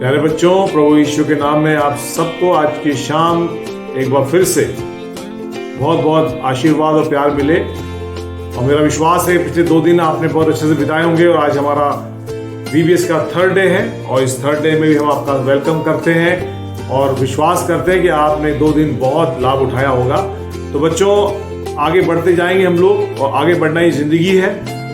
प्यारे बच्चों, प्रभु यीशु के नाम में आप सबको आज की शाम एक बार फिर से बहुत बहुत आशीर्वाद और प्यार मिले। और मेरा विश्वास है पिछले 2 दिन आपने बहुत अच्छे से बिताए होंगे और आज हमारा VBS का 3rd डे है और इस 3rd डे में भी हम आपका वेलकम करते हैं और विश्वास करते हैं कि आपने 2 दिन बहुत लाभ उठाया होगा। तो बच्चों, आगे बढ़ते जाएंगे हम लोग और आगे बढ़ना ही जिंदगी है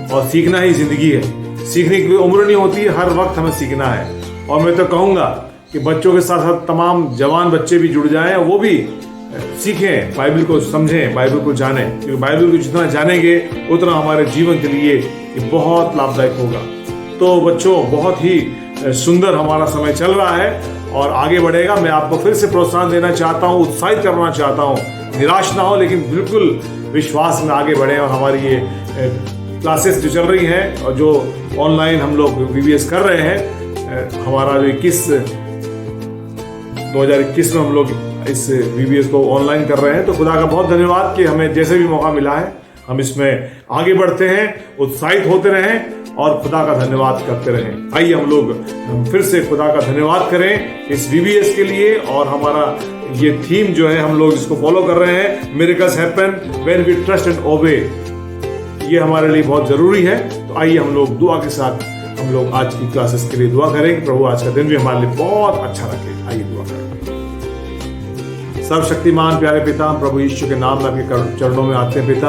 और सीखना ही जिंदगी है। सीखने की कोई उम्र नहीं होती है, हर वक्त हमें सीखना है। और मैं तो कहूँगा कि बच्चों के साथ साथ तमाम जवान बच्चे भी जुड़ जाएं और वो भी सीखें, बाइबल को समझें, बाइबल को जानें, क्योंकि बाइबल को जितना जानेंगे उतना हमारे जीवन के लिए ये बहुत लाभदायक होगा। तो बच्चों, बहुत ही सुंदर हमारा समय चल रहा है और आगे बढ़ेगा। मैं आपको फिर से प्रोत्साहन देना चाहता हूँ, उत्साहित करना चाहता हूँ, निराश ना हो लेकिन बिल्कुल विश्वास में आगे बढ़े। और हमारी ये क्लासेस जो चल रही हैं और जो ऑनलाइन हम लोग VBS कर रहे हैं, हमारा जो 2021 में हम लोग इस VBS को ऑनलाइन कर रहे हैं, तो खुदा का बहुत धन्यवाद कि हमें जैसे भी मौका मिला है हम इसमें आगे बढ़ते हैं, उत्साहित होते रहें और खुदा का धन्यवाद करते रहें। आइए हम लोग फिर से खुदा का धन्यवाद करें इस VBS के लिए। और हमारा ये थीम जो है हम लोग इसको फॉलो कर रहे हैं, miracles happen when we trust and obey. ये हमारे लिए बहुत जरूरी है। तो आइए हम लोग दुआ के साथ हम लोग आज की क्लासेस के लिए दुआ करें कि प्रभु आज का दिन भी हमारे लिए बहुत अच्छा रखे। आइए दुआ करें। सर्वशक्तिमान प्यारे पिता, हम प्रभु यीशु के नाम में आपके चरणों में आते हैं। पिता,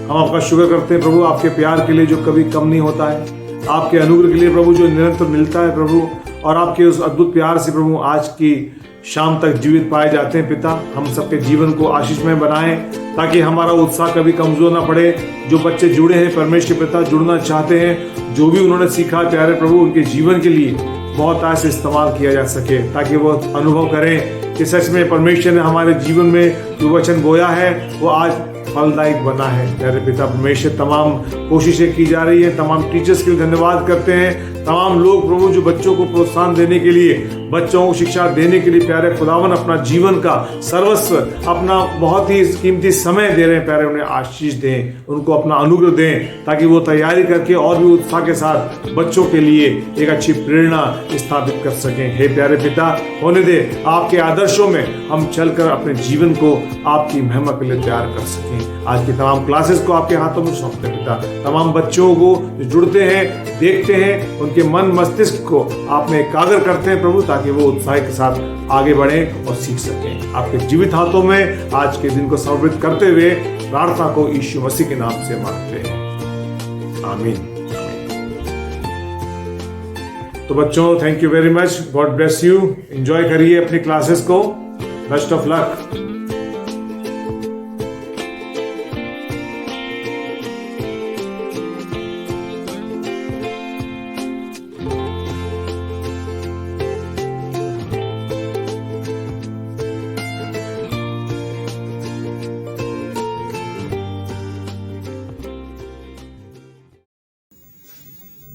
हम आपका शुक्र करते हैं प्रभु, आपके प्यार के लिए जो कभी कम नहीं होता है, आपके अनुग्रह के लिए प्रभु जो निरंतर मिलता है प्रभु, और आपके उस अद्भुत प्यार से प्रभु आज की शाम तक जीवित पाए जाते हैं। पिता, हम सबके जीवन को आशीषमय बनाएं ताकि हमारा उत्साह कभी कमजोर ना पड़े। जो बच्चे जुड़े हैं परमेश्वर पिता, जुड़ना चाहते हैं, जो भी उन्होंने सीखा प्यारे प्रभु उनके जीवन के लिए बहुत आज से इस्तेमाल किया जा सके, ताकि वो अनुभव करें कि सच में परमेश्वर ने हमारे जीवन में जो वचन बोया है वो आज फलदायक बना है। प्यारे पिता परमेश्वर, तमाम कोशिशें की जा रही है, तमाम टीचर्स के लिए धन्यवाद करते हैं, तमाम लोग प्रभु जो बच्चों को प्रोत्साहन देने के लिए, बच्चों को शिक्षा देने के लिए प्यारे खुदावन अपना जीवन का सर्वस्व, अपना बहुत ही कीमती समय दे रहे हैं। प्यारे उन्हें आशीष दें, उनको अपना अनुग्रह दें ताकि वो तैयारी करके और भी उत्साह के साथ बच्चों के लिए एक अच्छी प्रेरणा स्थापित कर सकें। हे प्यारे पिता, होने दे आपके आदर्शों में हम चलकर अपने जीवन को आपकी महिमा के लिए तैयार कर सकें। आज की तमाम क्लासेस को आपके हाथों में सौंपते हैं पिता। तमाम बच्चों को जो जुड़ते हैं, देखते हैं, उनके मन मस्तिष्क को आपने एकाग्र करते हैं प्रभु, ताकि वो उत्साह के साथ आगे बढ़ें और सीख सकें। आपके जीवित हाथों में आज के दिन को समर्पित करते हुए प्रार्थना को यीशु मसीह के नाम से मांगते हैं, आमीन। तो बच्चों, thank you very much, God bless you. Enjoy करिए अपनी क्लासेस को, बेस्ट ऑफ लक।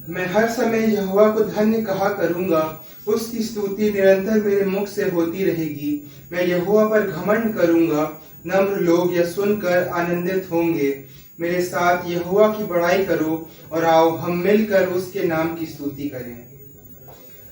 मैं हर समय यहोवा को धन्य कहा करूंगा, उसकी स्तुति निरंतर मेरे मुख से होती रहेगी। मैं यहोवा पर घमंड करूंगा, नम्र लोग यह सुनकर आनंदित होंगे। मेरे साथ यहोवा की बड़ाई करो और आओ हम मिलकर उसके नाम की स्तुति करें।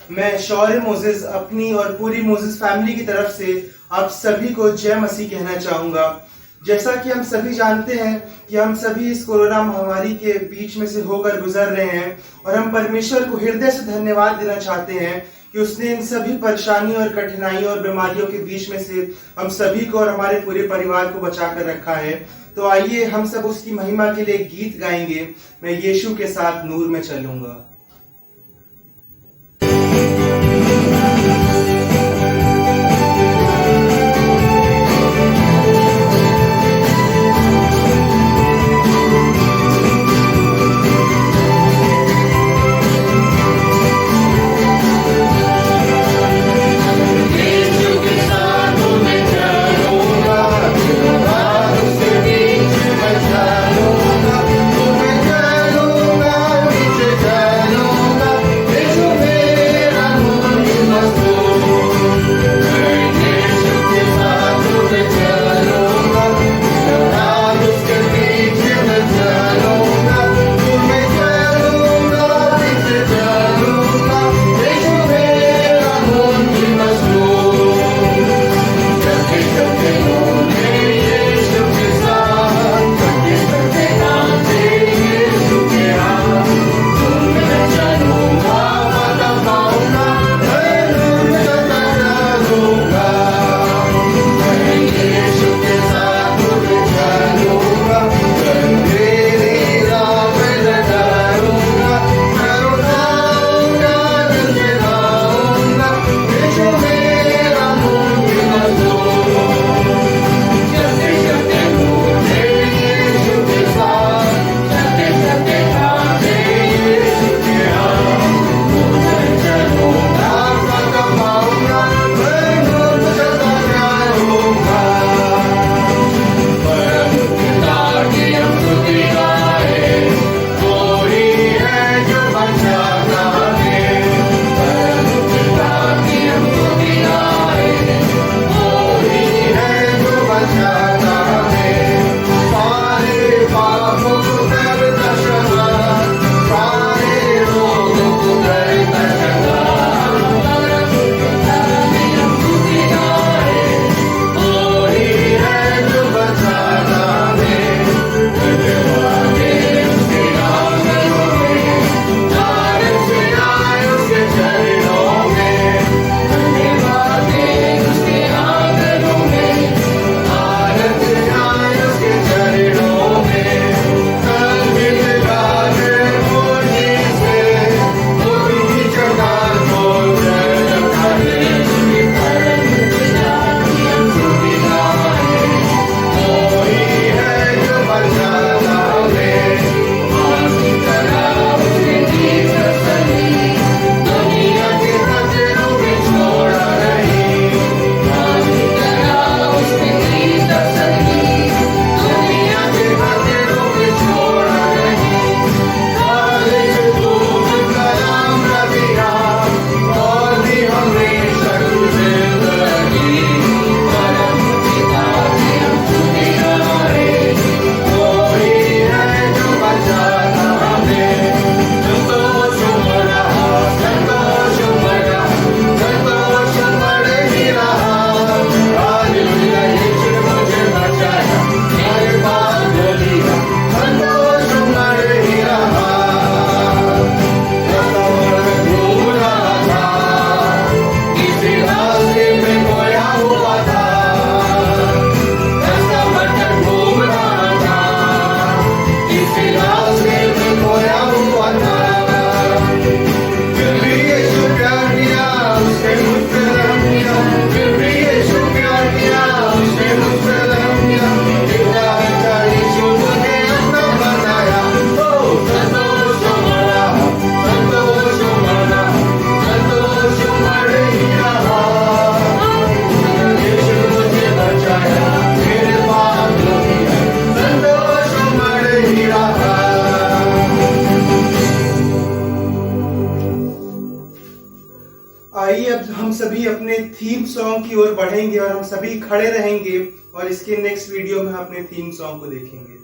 मैं शौर्य मोसेस अपनी और पूरी मोसेस फैमिली की तरफ से आप सभी को जय मसीह कहना चाहूंगा। जैसा कि हम सभी जानते हैं कि हम सभी इस कोरोना महामारी के बीच में से होकर गुजर रहे हैं और हम परमेश्वर को हृदय से धन्यवाद देना चाहते हैं कि उसने इन सभी परेशानियों और कठिनाइयों और बीमारियों के बीच में से हम सभी को और हमारे पूरे परिवार को बचा कर रखा है। तो आइए हम सब उसकी महिमा के लिए गीत गाएंगे, मैं यीशु के साथ नूर में चलूंगा। चलूंगा सभी अपने थीम सॉन्ग की ओर बढ़ेंगे और हम सभी खड़े रहेंगे और इसके नेक्स्ट वीडियो में हम अपने थीम सॉन्ग को देखेंगे।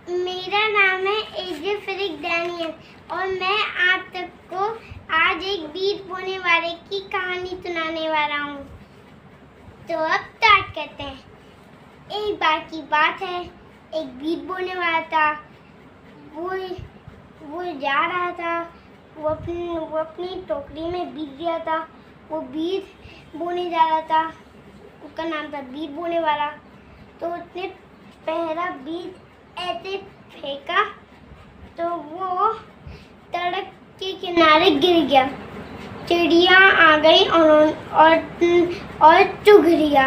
मेरा नाम है एजे फ्रिक डैनियल और मैं आप सबको आज एक बीज बोने वाले की कहानी सुनाने वाला हूँ। तो अब स्टार्ट करते हैं। एक बार की बात है, एक बीज बोने वाला था। वो जा रहा था, वो अपनी टोकरी में बीज दिया था। वो बीज बोने जा रहा था, उसका नाम था बीज बोने वाला। तो उसने पहला बीज ऐसे फेंका तो वो सड़क के किनारे गिर गया। चिड़िया आ गई और चुग लिया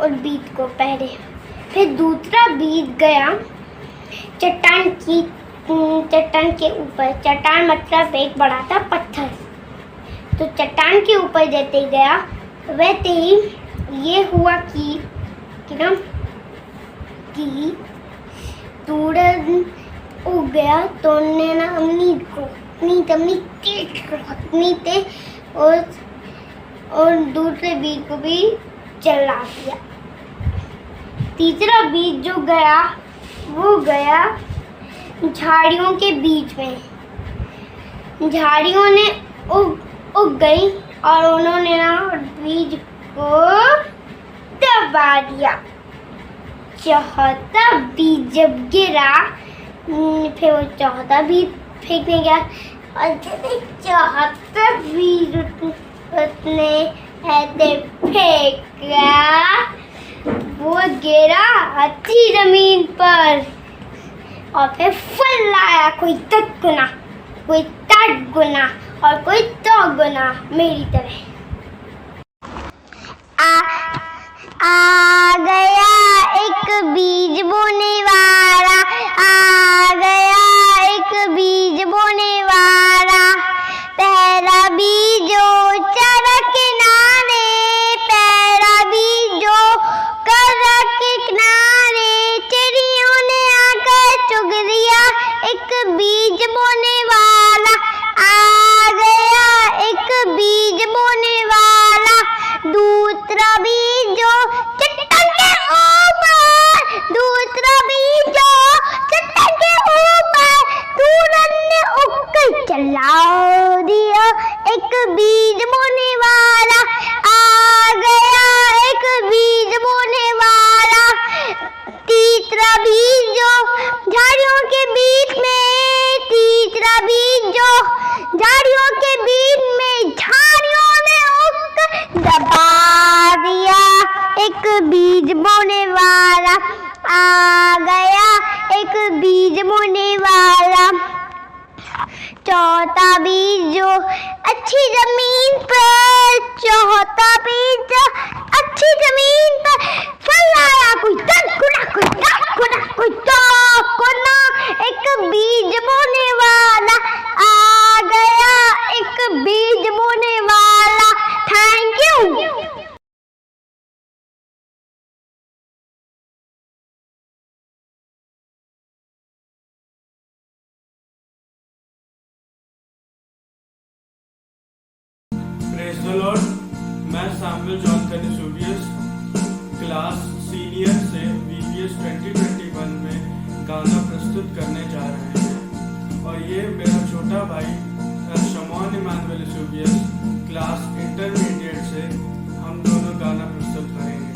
और बीज को पहले। फिर दूसरा बीज गया चट्टान के ऊपर। चट्टान मतलब एक बड़ा सा पत्थर। तो चट्टान के ऊपर जैसे गया वैसे ही ये हुआ कि सूरज उग गया। तो उन्होंने ना अपनी तेज और दूसरे बीज को भी जला दिया। तीसरा बीज जो गया वो गया झाड़ियों के बीच में। झाड़ियों ने उग गई और उन्होंने ना बीज को दबा दिया। चौथा बीज जब गिरा फिर वो चौथा बीज फेंकने गया और जब चौथा बीज उसने ऐसे फेंका वो गिरा अच्छी जमीन पर और फिर फल लाया। कोई 10 गुना, कोई 60 गुना और कोई 100 गुना मेरी तरह। आ गया एक बीज बोने वाला, आ गया बीज बोने वाला आ गया, एक बीज बोने वाला। चौथा बीज जो अच्छी जमीन पर, चौथा बीज जो अच्छी जमीन पर फल आया, कोई तड़कुना, कोई तड़कुना, कोई तड़कुना। एक बीज बोने वाला आ गया, एक बीज बोने वाला। Thank you. Praise the Lord. मैं सैमुअल जॉन कैनिसोवियस क्लास सीनियर से VBS 2021 में गाना प्रस्तुत करने जा रहे हैं, और ये मेरा छोटा भाई शमौन इमानुएल कैनिसोवियस क्लास इंटरमीडिएट से हम दोनों गाना प्रस्तुत करेंगे।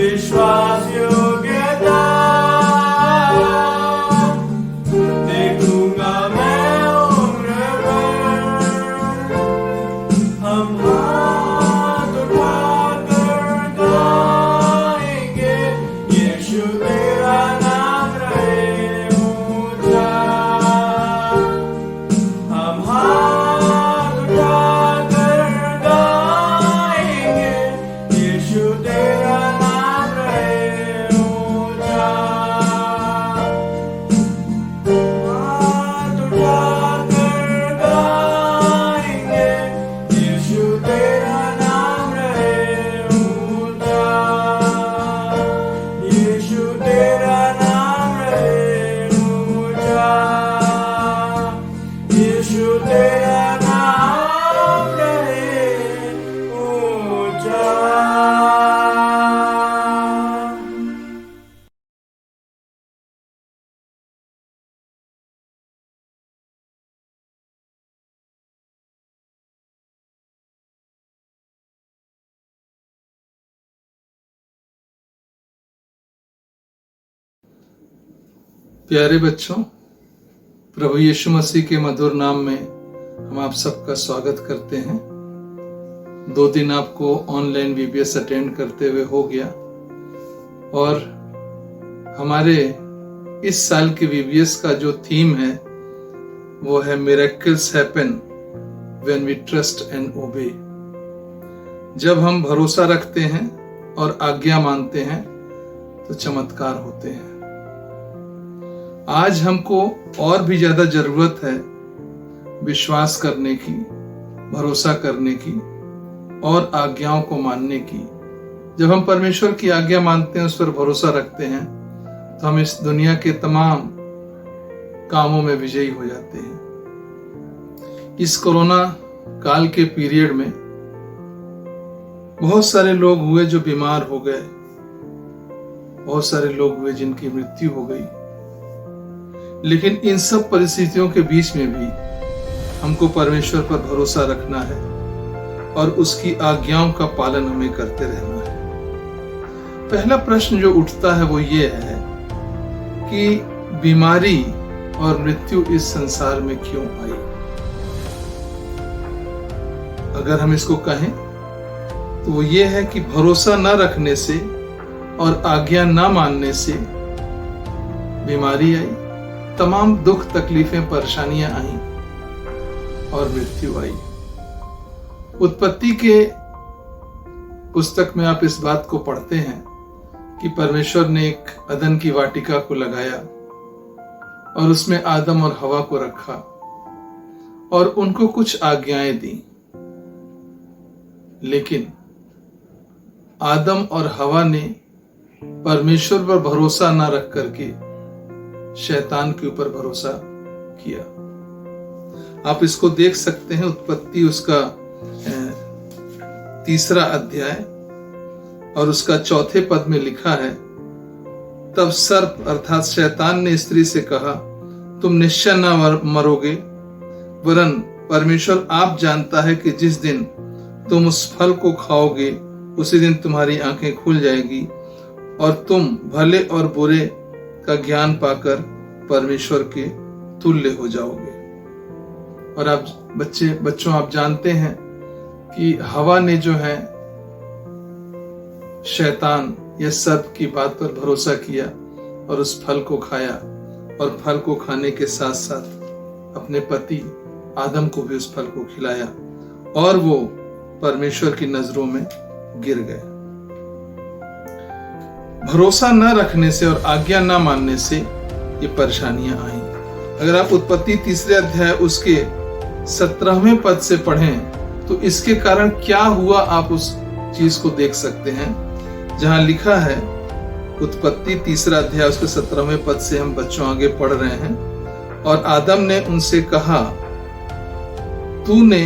विश्वास योग्यता प्यारे बच्चों, प्रभु यीशु मसीह के मधुर नाम में हम आप सबका स्वागत करते हैं। 2 दिन आपको ऑनलाइन VBS अटेंड करते हुए हो गया और हमारे इस साल के VBS का जो थीम है वो है miracles happen when we trust and obey. जब हम भरोसा रखते हैं और आज्ञा मानते हैं तो चमत्कार होते हैं। आज हमको और भी ज्यादा जरूरत है विश्वास करने की, भरोसा करने की और आज्ञाओं को मानने की। जब हम परमेश्वर की आज्ञा मानते हैं, उस पर भरोसा रखते हैं, तो हम इस दुनिया के तमाम कामों में विजयी हो जाते हैं। इस कोरोना काल के पीरियड में बहुत सारे लोग हुए जो बीमार हो गए, बहुत सारे लोग हुए जिनकी मृत्यु हो गई। लेकिन इन सब परिस्थितियों के बीच में भी हमको परमेश्वर पर भरोसा रखना है और उसकी आज्ञाओं का पालन हमें करते रहना है। पहला प्रश्न जो उठता है वो ये है कि बीमारी और मृत्यु इस संसार में क्यों आई। अगर हम इसको कहें तो वो ये है कि भरोसा न रखने से और आज्ञा न मानने से बीमारी आई, तमाम दुख तकलीफें परेशानियां आई और मृत्यु आई। उत्पत्ति के पुस्तक में आप इस बात को पढ़ते हैं कि परमेश्वर ने एक अदन की वाटिका को लगाया और उसमें आदम और हवा को रखा और उनको कुछ आज्ञाएं दी। लेकिन आदम और हवा ने परमेश्वर पर भरोसा न रख करके शैतान के ऊपर भरोसा किया। आप इसको देख सकते हैं उत्पत्ति उसका 3 अध्याय और उसका 4 पद में लिखा है, तब सर्प अर्थात शैतान ने स्त्री से कहा, तुम निश्चय न मरोगे, वरन परमेश्वर आप जानता है कि जिस दिन तुम उस फल को खाओगे उसी दिन तुम्हारी आंखें खुल जाएगी और तुम भले और बुरे का ज्ञान पाकर परमेश्वर के तुल्य हो जाओगे। और आप बच्चों आप जानते हैं कि हवा ने जो है शैतान या सर्प की बात पर भरोसा किया और उस फल को खाया और फल को खाने के साथ साथ अपने पति आदम को भी उस फल को खिलाया और वो परमेश्वर की नजरों में गिर गए। भरोसा न रखने से और आज्ञा न मानने से ये परेशानियां आई। अगर आप उत्पत्ति 3 अध्याय उसके 17वें पद से पढ़ें तो इसके कारण क्या हुआ आप उस चीज को देख सकते हैं, जहां लिखा है उत्पत्ति 3 अध्याय उसके 17वें पद से हम बच्चों आगे पढ़ रहे हैं। और आदम ने उनसे कहा, तूने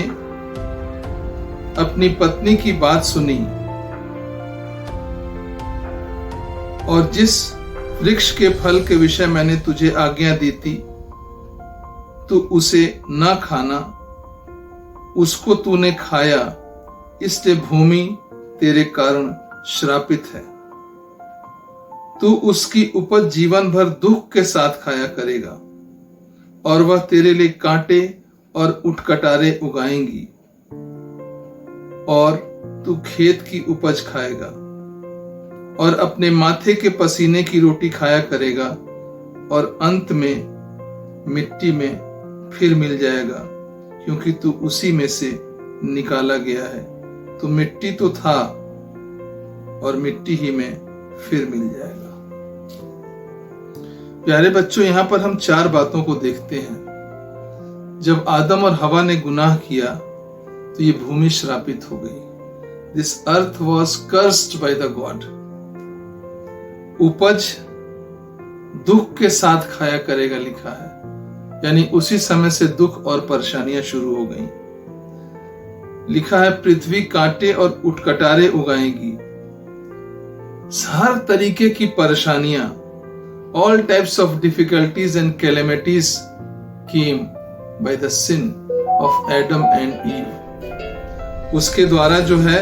अपनी पत्नी की बात सुनी और जिस वृक्ष के फल के विषय मैंने तुझे आज्ञा दी थी तू उसे न खाना, उसको तूने खाया, इसलिए भूमि तेरे कारण श्रापित है। तू उसकी उपज जीवन भर दुख के साथ खाया करेगा और वह तेरे लिए कांटे और उटकटारे उगाएंगी और तू खेत की उपज खाएगा और अपने माथे के पसीने की रोटी खाया करेगा और अंत में मिट्टी में फिर मिल जाएगा, क्योंकि तू उसी में से निकाला गया है। तू मिट्टी तो था और मिट्टी ही में फिर मिल जाएगा। प्यारे बच्चों, यहां पर हम 4 बातों को देखते हैं। जब आदम और हवा ने गुनाह किया तो ये भूमि श्रापित हो गई। This earth was cursed by the God. उपज दुख के साथ खाया करेगा लिखा है, यानी उसी समय से दुख और परेशानियां शुरू हो गई। लिखा है पृथ्वी कांटे और उटकटारे उगाएगी। हर तरीके की परेशानियां, all types of difficulties and calamities came by the sin of Adam and Eve। उसके द्वारा जो है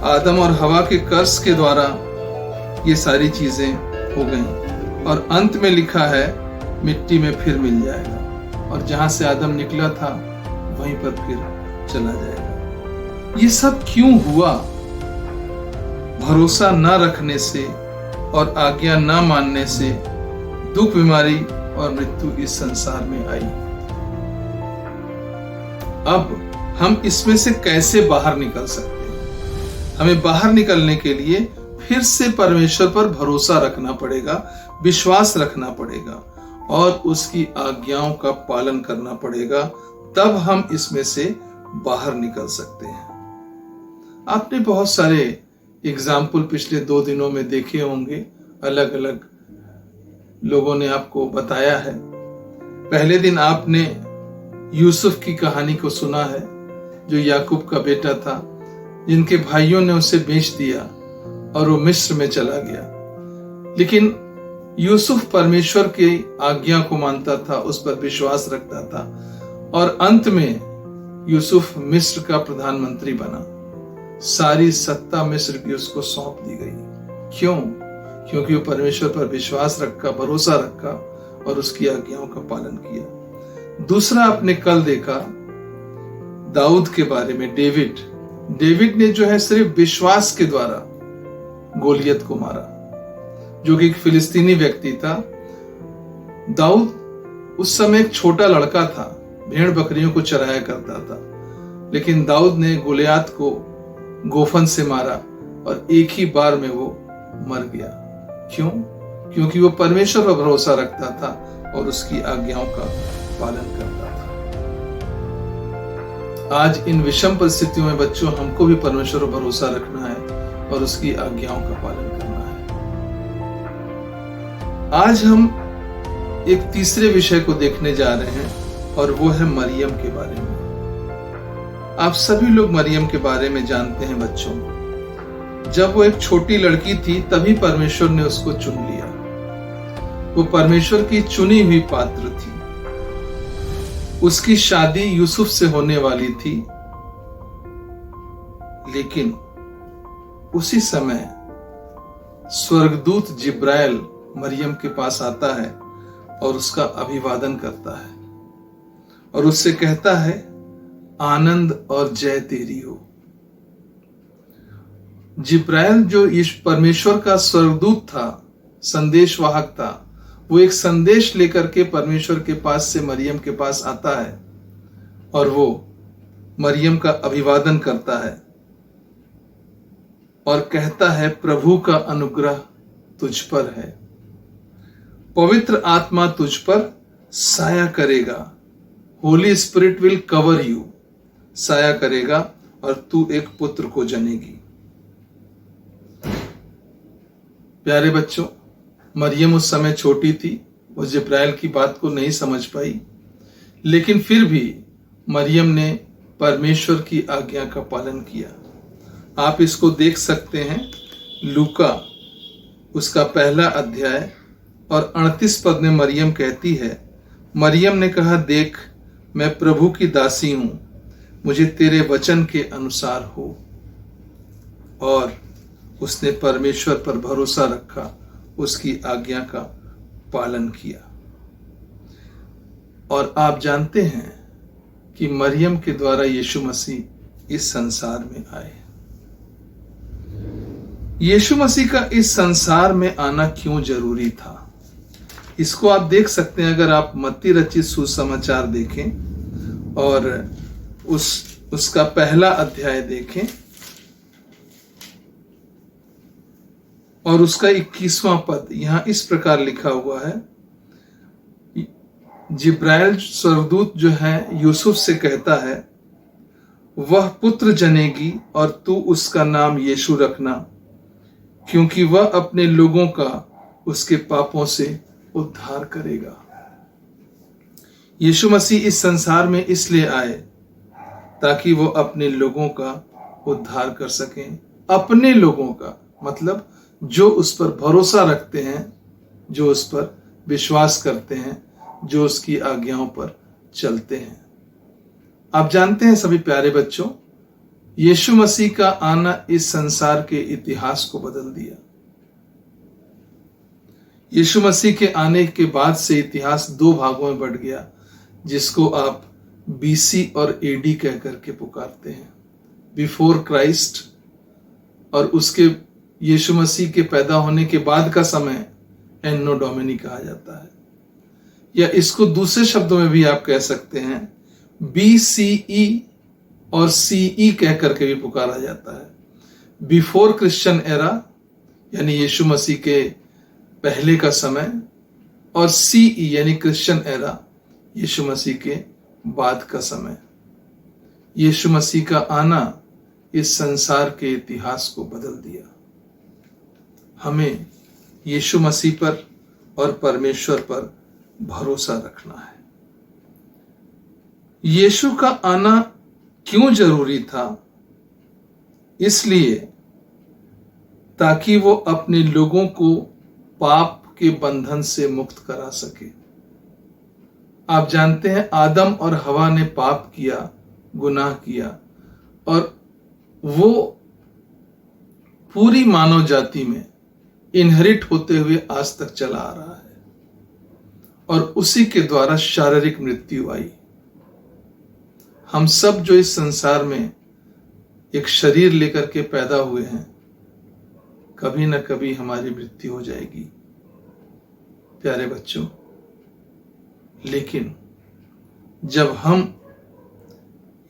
आदम और हवा के कर्स के द्वारा ये सारी चीजें हो गई। और अंत में लिखा है मिट्टी में फिर मिल जाएगा और जहां से आदम निकला था वहीं पर फिर चला जाएगा। ये सब क्यों हुआ? भरोसा न रखने से और आज्ञा न मानने से दुख, बीमारी और मृत्यु इस संसार में आई। अब हम इसमें से कैसे बाहर निकल सकते हैं? हमें बाहर निकलने के लिए फिर से परमेश्वर पर भरोसा रखना पड़ेगा, विश्वास रखना पड़ेगा और उसकी आज्ञाओं का पालन करना पड़ेगा, तब हम इसमें से बाहर निकल सकते हैं। आपने बहुत सारे एग्जाम्पल पिछले 2 दिनों में देखे होंगे, अलग अलग लोगों ने आपको बताया है। पहले दिन आपने यूसुफ की कहानी को सुना है, जो याकूब का बेटा था, जिनके भाइयों ने उसे बेच दिया और वो मिस्र में चला गया। लेकिन यूसुफ परमेश्वर की आज्ञा को मानता था, उस पर विश्वास रखता था और अंत में यूसुफ मिस्र का प्रधानमंत्री बना। सारी सत्ता मिस्र की उसको सौंप दी गई। क्यों? क्योंकि वो परमेश्वर पर विश्वास रखा, भरोसा रखा और उसकी आज्ञाओं का पालन किया। दूसरा आपने कल देखा दाऊद के बारे में। डेविड ने जो है सिर्फ विश्वास के द्वारा गोलियत को मारा, जो कि एक फिलिस्तीनी व्यक्ति था। दाऊद उस समय एक छोटा लड़का था, भेड़ बकरियों को चराया करता था, लेकिन दाऊद ने गोलियत को गोफन से मारा और एक ही बार में वो मर गया। क्यों? क्योंकि वो परमेश्वर पर भरोसा रखता था और उसकी आज्ञाओं का पालन करता था। आज इन विषम परिस्थितियों में बच्चों, हमको भी परमेश्वर पर भरोसा रखना है और उसकी आज्ञाओं का पालन करना है। आज हम एक तीसरे विषय को देखने जा रहे हैं और वो है मरियम के बारे में। आप सभी लोग मरियम के बारे में जानते हैं बच्चों। जब वो एक छोटी लड़की थी तभी परमेश्वर ने उसको चुन लिया। वो परमेश्वर की चुनी हुई पात्र थी। उसकी शादी यूसुफ से होने वाली थी, लेकिन उसी समय स्वर्गदूत जिब्राइल मरियम के पास आता है और उसका अभिवादन करता है और उससे कहता है, आनंद और जय तेरी हो। जिब्राइल जो परमेश्वर का स्वर्गदूत था, संदेशवाहक था, वो एक संदेश लेकर के परमेश्वर के पास से मरियम के पास आता है और वो मरियम का अभिवादन करता है और कहता है, प्रभु का अनुग्रह तुझ पर है, पवित्र आत्मा तुझ पर साया करेगा, Holi spirit will cover you, साया करेगा और तू एक पुत्र को जनेगी। प्यारे बच्चों, मरियम उस समय छोटी थी, वो जिब्राइल की बात को नहीं समझ पाई, लेकिन फिर भी मरियम ने परमेश्वर की आज्ञा का पालन किया। आप इसको देख सकते हैं लूका उसका 1 अध्याय और 38 पद में मरियम कहती है, मरियम ने कहा, देख मैं प्रभु की दासी हूं, मुझे तेरे वचन के अनुसार हो। और उसने परमेश्वर पर भरोसा रखा, उसकी आज्ञा का पालन किया। और आप जानते हैं कि मरियम के द्वारा यीशु मसीह इस संसार में आए। यीशु मसीह का इस संसार में आना क्यों जरूरी था, इसको आप देख सकते हैं। अगर आप मत्ती रचित सुसमाचार देखें और उसका 1 अध्याय देखें और उसका 21वां पद, यहां इस प्रकार लिखा हुआ है, जिब्राइल स्वर्गदूत जो है यूसुफ से कहता है, वह पुत्र जनेगी और तू उसका नाम यीशु रखना, क्योंकि वह अपने लोगों का उसके पापों से उद्धार करेगा। यीशु मसीह इस संसार में इसलिए आए ताकि वो अपने लोगों का उद्धार कर सकें। अपने लोगों का मतलब जो उस पर भरोसा रखते हैं, जो उस पर विश्वास करते हैं, जो उसकी आज्ञाओं पर चलते हैं। आप जानते हैं सभी प्यारे बच्चों, यीशु मसीह का आना इस संसार के इतिहास को बदल दिया। यीशु मसीह के आने के बाद से इतिहास दो भागों में बढ़ गया, जिसको आप BC और AD कह करके पुकारते हैं। बिफोर क्राइस्ट और उसके यीशु मसीह के पैदा होने के बाद का समय एन्नो डोमिनी कहा जाता है, या इसको दूसरे शब्दों में भी आप कह सकते हैं BCE और CE कह करके भी पुकारा जाता है। बिफोर क्रिश्चियन एरा यानी यीशु मसीह के पहले का समय, और CE यानी क्रिश्चियन एरा यीशु मसीह के बाद का समय। यीशु मसीह का आना इस संसार के इतिहास को बदल दिया। हमें यीशु मसीह पर और परमेश्वर पर भरोसा रखना है। यीशु का आना क्यों जरूरी था? इसलिए ताकि वो अपने लोगों को पाप के बंधन से मुक्त करा सके। आप जानते हैं आदम और हवा ने पाप किया, गुनाह किया, और वो पूरी मानव जाति में इनहेरिट होते हुए आज तक चला आ रहा है, और उसी के द्वारा शारीरिक मृत्यु आई। हम सब जो इस संसार में एक शरीर लेकर के पैदा हुए हैं, कभी ना कभी हमारी मृत्यु हो जाएगी प्यारे बच्चों। लेकिन जब हम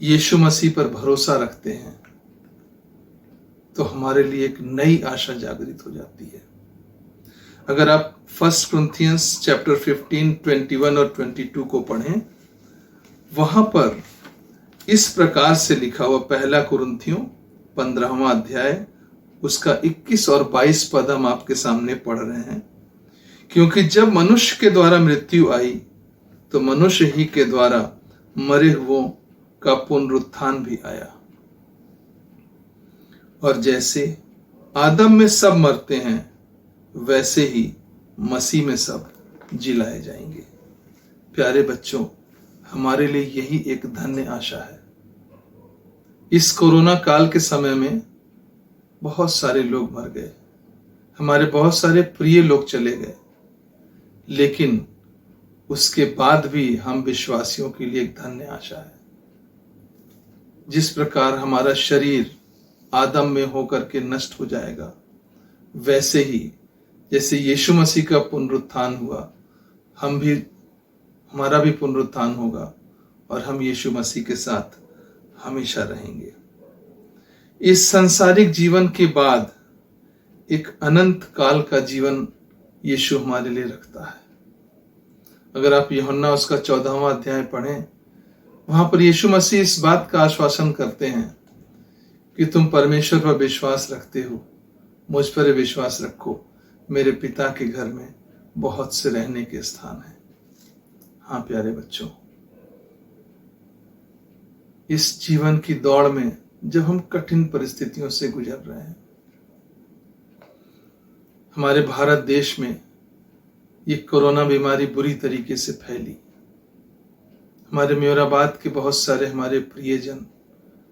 यीशु मसीह पर भरोसा रखते हैं तो हमारे लिए एक नई आशा जागृत हो जाती है। अगर आप 1 कुरिन्थियंस चैप्टर 15, 21 और 22 को पढ़ें, वहां पर इस प्रकार से लिखा हुआ, 1 कुरिन्थियों 15वां अध्याय उसका 21 और 22 पद हम आपके सामने पढ़ रहे हैं। क्योंकि जब मनुष्य के द्वारा मृत्यु आई तो मनुष्य ही के द्वारा मरे हुओं का पुनरुत्थान भी आया। और जैसे आदम में सब मरते हैं, वैसे ही मसीह में सब जिलाए जाएंगे। प्यारे बच्चों, हमारे लिए यही एक धन्य आशा है। इस कोरोना काल के समय में बहुत सारे लोग मर गए, हमारे बहुत सारे प्रिय लोग चले गए, लेकिन उसके बाद भी हम विश्वासियों के लिए एक धन्य आशा है। जिस प्रकार हमारा शरीर आदम में होकर के नष्ट हो जाएगा, वैसे ही जैसे यीशु मसीह का पुनरुत्थान हुआ, हमारा भी पुनरुत्थान होगा और हम यीशु मसीह के साथ हमेशा रहेंगे। इस सांसारिक जीवन के बाद एक अनंत काल का जीवन यीशु हमारे लिए रखता है। अगर आप यूहन्ना उसका 14वां अध्याय पढ़ें, वहां पर यीशु मसीह इस बात का आश्वासन करते हैं कि तुम परमेश्वर पर विश्वास रखते हो, मुझ पर विश्वास रखो, मेरे पिता के घर में बहुत से रहने के स्थान हैं। हाँ प्यारे बच्चों, इस जीवन की दौड़ में जब हम कठिन परिस्थितियों से गुजर रहे हैं, हमारे भारत देश में ये कोरोना बीमारी बुरी तरीके से फैली। हमारे म्योराबाद के बहुत सारे हमारे प्रियजन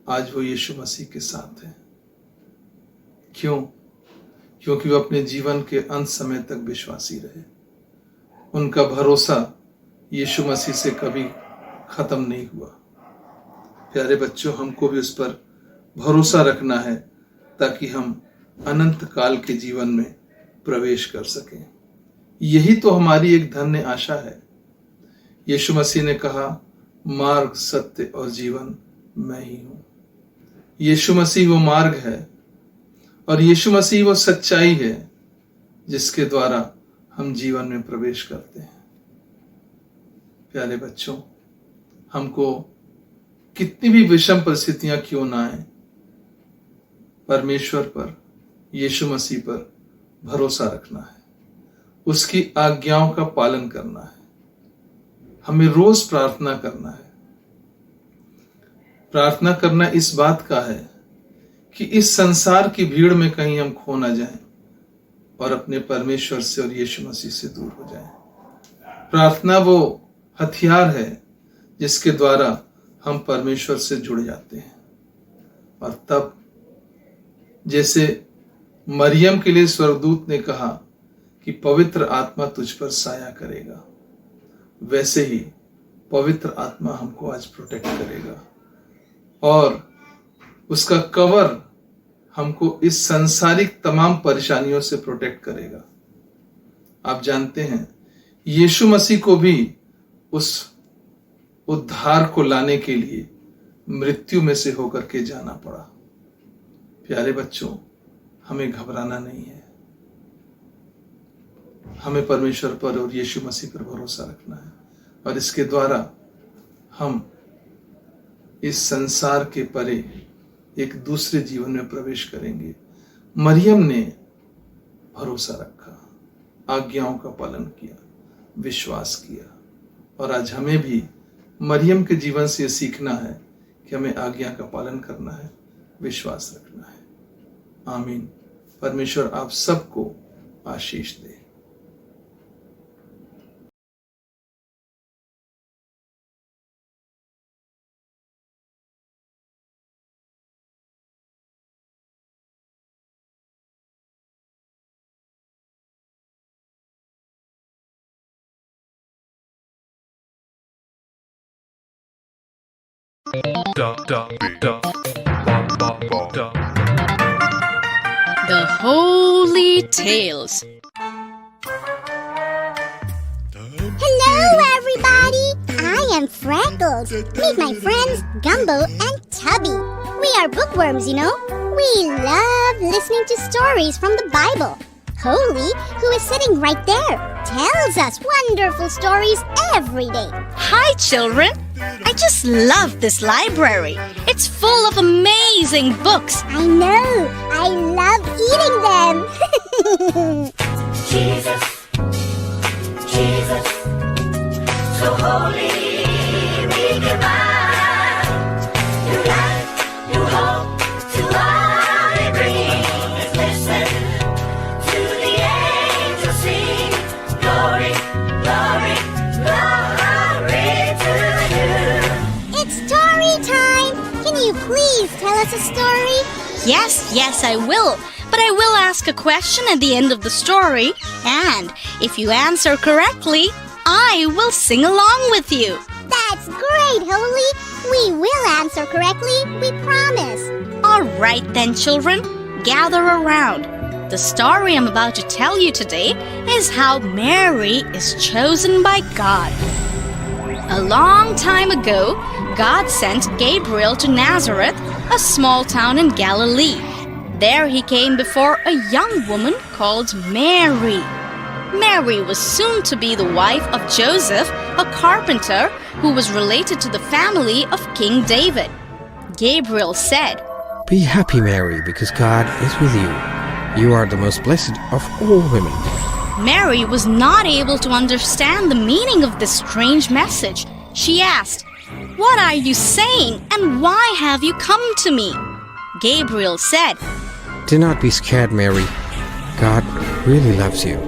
आज वो यीशु मसीह के साथ हैं। क्यों? क्योंकि वो अपने जीवन के अंत समय तक विश्वासी रहे। उनका भरोसा यीशु मसीह से कभी खत्म नहीं हुआ। प्यारे बच्चों, हमको भी उस पर भरोसा रखना है ताकि हम अनंत काल के जीवन में प्रवेश कर सकें। यही तो हमारी एक धन्य आशा है। यीशु मसीह ने कहा, मार्ग, सत्य और जीवन मैं ही हूं। यीशु मसीह वो मार्ग है और यीशु मसीह वो सच्चाई है जिसके द्वारा हम जीवन में प्रवेश करते हैं। प्यारे बच्चों, हमको कितनी भी विषम परिस्थितियां क्यों ना आए, परमेश्वर पर, यीशु मसीह पर भरोसा रखना है, उसकी आज्ञाओं का पालन करना है। हमें रोज प्रार्थना करना है। प्रार्थना करना इस बात का है कि इस संसार की भीड़ में कहीं हम खो ना जाएं और अपने परमेश्वर से और यीशु मसीह से दूर हो जाएं। प्रार्थना वो हथियार है जिसके द्वारा हम परमेश्वर से जुड़ जाते हैं। और तब जैसे मरियम के लिए स्वर्गदूत ने कहा कि पवित्र आत्मा तुझ पर साया करेगा, वैसे ही पवित्र आत्मा हमको आज प्रोटेक्ट करेगा और उसका कवर हमको इस सांसारिक तमाम परेशानियों से प्रोटेक्ट करेगा। आप जानते हैं यीशु मसीह को भी उस उद्धार को लाने के लिए मृत्यु में से होकर के जाना पड़ा। प्यारे बच्चों, हमें घबराना नहीं है, हमें परमेश्वर पर और यीशु मसीह पर भरोसा रखना है और इसके द्वारा हम इस संसार के परे एक दूसरे जीवन में प्रवेश करेंगे। मरियम ने भरोसा रखा, आज्ञाओं का पालन किया, विश्वास किया और आज हमें भी मरियम के जीवन से यह सीखना है कि हमें आज्ञा का पालन करना है, विश्वास रखना है। आमीन। परमेश्वर आप सबको आशीष दे। The Holy Tales. Hello, everybody! I am Freckles. Meet my friends Gumbo and Tubby. We are bookworms, you know. We love listening to stories from the Bible. Holy, who is sitting right there, tells us wonderful stories every day. Hi, children. I just love this library. It's full of amazing books. I know. I love eating them. Jesus, Jesus, so holy, we give our new life, new hope to all we bring. Listen to the angels sing, glory, glory, glory to you. It's story time. Can you please tell us a story? Yes, I will. But I will ask a question at the end of the story. And if you answer correctly, I will sing along with you. That's great, Holy. We will answer correctly, we promise. All right then, children, gather around. The story I'm about to tell you today is how Mary is chosen by God. A long time ago, God sent Gabriel to Nazareth, a small town in Galilee. There he came before a young woman called Mary. Mary was soon to be the wife of Joseph, a carpenter who was related to the family of King David. Gabriel said, "Be happy, Mary, because God is with you. You are the most blessed of all women." Mary was not able to understand the meaning of this strange message. She asked, "What are you saying, and why have you come to me?" Gabriel said, Do not be scared, Mary. God really loves you.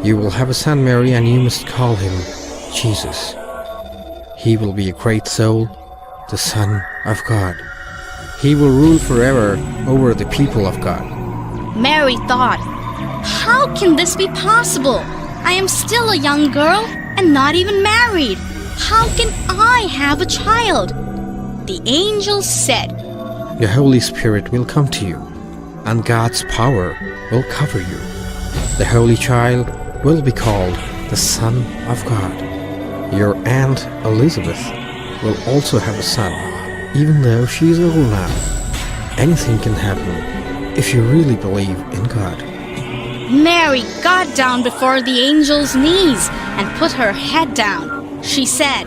You will have a son, Mary, and you must call him Jesus. He will be a great soul, the Son of God. He will rule forever over the people of God. Mary thought, "How can this be possible? I am still a young girl and not even married. How can I have a child?" The angel said, The Holy Spirit will come to you, and God's power will cover you. The Holy Child will be called the Son of God. Your Aunt Elizabeth will also have a son, even though she is old now. Anything can happen if you really believe in God. Mary got down before the angel's knees and put her head down. She said,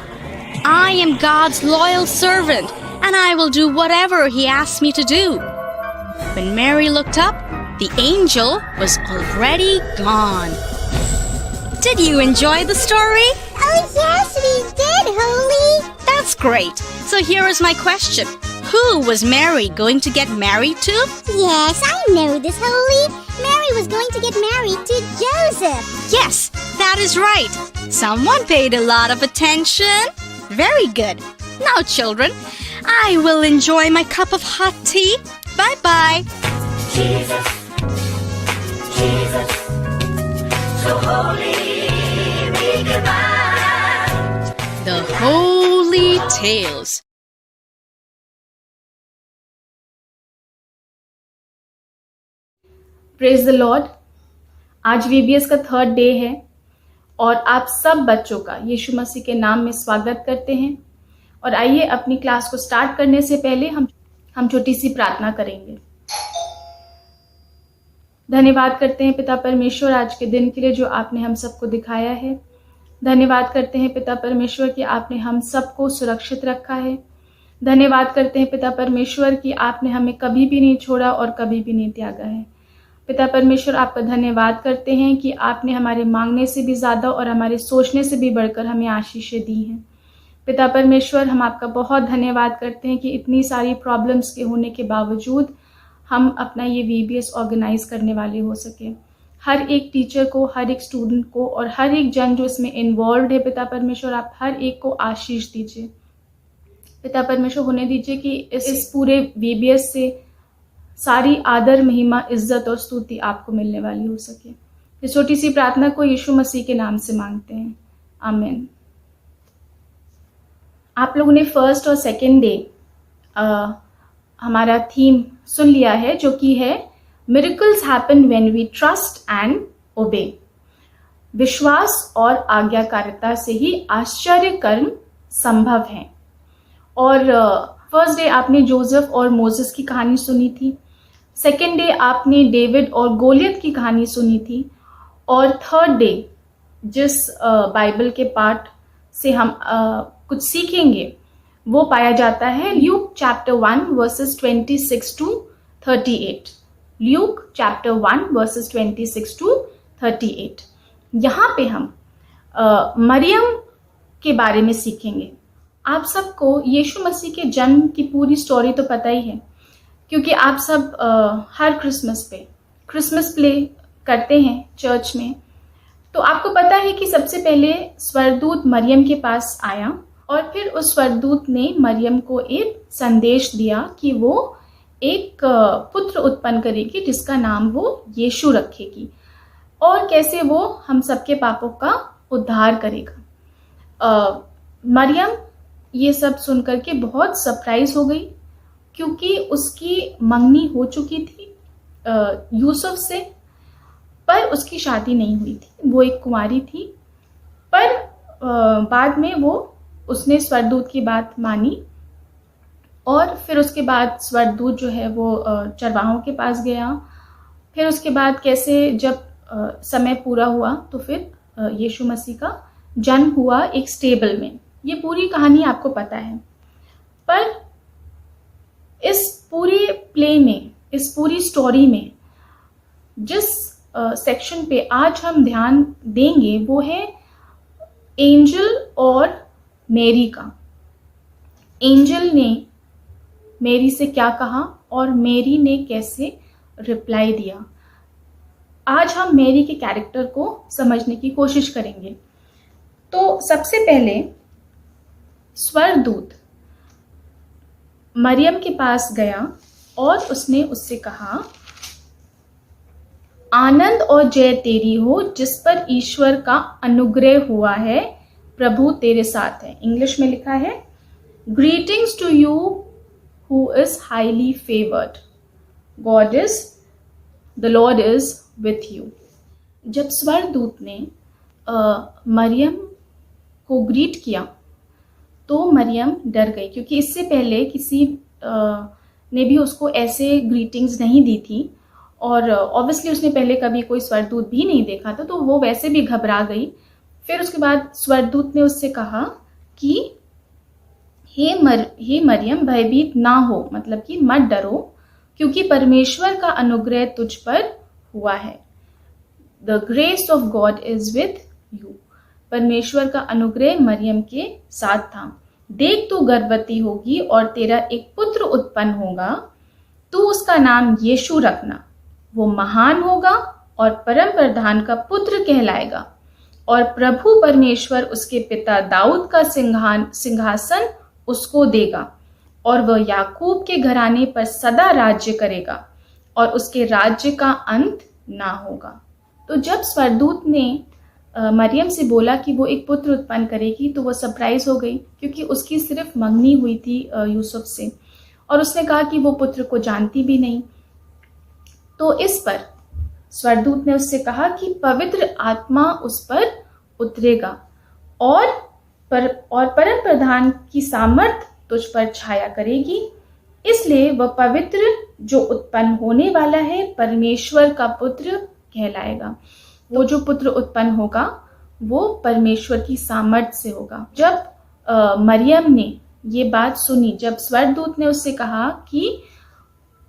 "I am God's loyal servant, and I will do whatever he asks me to do." When Mary looked up, the angel was already gone. Did you enjoy the story? Oh, yes, we did, Holy. That's great. So here is my question. Who was Mary going to get married to? Yes, I know this, Holy. Mary was going to get married to Joseph. Yes, that is right. Someone paid a lot of attention. Very good. Now, children, I will enjoy my cup of hot tea. Bye-bye. Jesus, Jesus, so holy we divine. The Holy Tales. Praise the Lord. आज VBS का 3rd day है और आप सब बच्चों का यीशु मसीह के नाम में स्वागत करते हैं। और आइए अपनी क्लास को स्टार्ट करने से पहले हम छोटी सी प्रार्थना करेंगे। धन्यवाद करते हैं पिता परमेश्वर आज के दिन के लिए जो आपने हम सबको दिखाया है। धन्यवाद करते हैं पिता परमेश्वर कि आपने हम सबको सुरक्षित रखा है। धन्यवाद करते हैं पिता परमेश्वर कि आपने हमें कभी भी नहीं छोड़ा और कभी भी नहीं त्यागा है। पिता परमेश्वर आपका धन्यवाद करते हैं कि आपने हमारे मांगने से भी ज़्यादा और हमारे सोचने से भी बढ़कर हमें आशीषें दी हैं। पिता परमेश्वर हम आपका बहुत धन्यवाद करते हैं कि इतनी सारी प्रॉब्लम्स के होने के बावजूद हम अपना ये VBS ऑर्गेनाइज करने वाले हो सके। हर एक टीचर को, हर एक स्टूडेंट को और हर एक जन जो इसमें इन्वॉल्व है पिता परमेश्वर आप हर एक को आशीष दीजिए। पिता परमेश्वर होने दीजिए कि इस पूरे VBS से सारी आदर, महिमा, इज्जत और स्तुति आपको मिलने वाली हो सके। इस छोटी सी प्रार्थना को यीशु मसीह के नाम से मांगते हैं, आमीन। आप लोगों ने 1st और 2nd डे हमारा थीम सुन लिया है जो कि है miracles happen when we trust and obey. विश्वास और आज्ञाकारिता से ही आश्चर्य कर्म संभव हैं। और 1st डे आपने जोसेफ और मोसेस की कहानी सुनी थी। 2nd डे आपने डेविड और गोलियत की कहानी सुनी थी। और 3rd डे जिस बाइबल के पाठ से हम कुछ सीखेंगे वो पाया जाता है Luke chapter 1 versus 26 to 38। Luke chapter 1 versus 26 to 38। यहाँ पे हम मरियम के बारे में सीखेंगे। आप सबको यीशु मसीह के जन्म की पूरी स्टोरी तो पता ही है क्योंकि आप सब हर क्रिसमस पे क्रिसमस प्ले करते हैं चर्च में। तो आपको पता है कि सबसे पहले स्वर्गदूत मरियम के पास आया और फिर उस स्वर्गदूत ने मरियम को एक संदेश दिया कि वो एक पुत्र उत्पन्न करेगी जिसका नाम वो यीशु रखेगी और कैसे वो हम सबके पापों का उद्धार करेगा। मरियम ये सब सुनकर के बहुत सरप्राइज हो गई क्योंकि उसकी मंगनी हो चुकी थी यूसुफ से, पर उसकी शादी नहीं हुई थी, वो एक कुंवारी थी। पर बाद में उसने स्वर्गदूत की बात मानी और फिर उसके बाद स्वर्गदूत जो है वो चरवाहों के पास गया। फिर उसके बाद कैसे जब समय पूरा हुआ तो फिर यीशु मसीह का जन्म हुआ एक स्टेबल में। ये पूरी कहानी आपको पता है। पर इस पूरे प्ले में, इस पूरी स्टोरी में जिस सेक्शन पे आज हम ध्यान देंगे वो है एंजल और मेरी का। एंजल ने मेरी से क्या कहा और मेरी ने कैसे रिप्लाई दिया। आज हम मेरी के कैरेक्टर को समझने की कोशिश करेंगे। तो सबसे पहले स्वर्गदूत मरियम के पास गया और उसने उससे कहा, आनंद और जय तेरी हो जिस पर ईश्वर का अनुग्रह हुआ है, प्रभु तेरे साथ है। इंग्लिश में लिखा है, greetings to you who is highly favoured, the Lord is with you. जब स्वर्गदूत ने मरियम को ग्रीट किया तो मरियम डर गई क्योंकि इससे पहले किसी ने भी उसको ऐसे ग्रीटिंग्स नहीं दी थी और ऑब्वियसली उसने पहले कभी कोई स्वर्गदूत भी नहीं देखा था, तो वो वैसे भी घबरा गई। फिर उसके बाद स्वर्गदूत ने उससे कहा कि हे मरियम भयभीत ना हो, मतलब कि मत डरो क्योंकि परमेश्वर का अनुग्रह तुझ पर हुआ है। The grace of God is with you. परमेश्वर का अनुग्रह मरियम के साथ था। देख तू गर्भवती होगी और तेरा एक पुत्र उत्पन्न होगा, तू उसका नाम यीशु रखना। वो महान होगा और परम प्रधान का पुत्र कहलाएगा और प्रभु परमेश्वर उसके पिता दाऊद का सिंहासन उसको देगा और वह याकूब के घराने पर सदा राज्य करेगा और उसके राज्य का अंत ना होगा। तो जब स्वर्गदूत ने मरियम से बोला कि वो एक पुत्र उत्पन्न करेगी, तो वो सरप्राइज हो गई क्योंकि उसकी सिर्फ मंगनी हुई थी यूसुफ से, और उसने कहा कि वो पुत्र को जानती भी नहीं। तो इस पर स्वर्गदूत ने उससे कहा कि पवित्र आत्मा उस पर उतरेगा और परम प्रधान की सामर्थ तुझ पर छाया करेगी, इसलिए वह पवित्र जो उत्पन्न होने वाला है परमेश्वर का पुत्र कहलाएगा। वो जो पुत्र उत्पन्न होगा वो परमेश्वर की सामर्थ से होगा। जब मरियम ने ये बात सुनी, जब स्वर्गदूत ने उससे कहा कि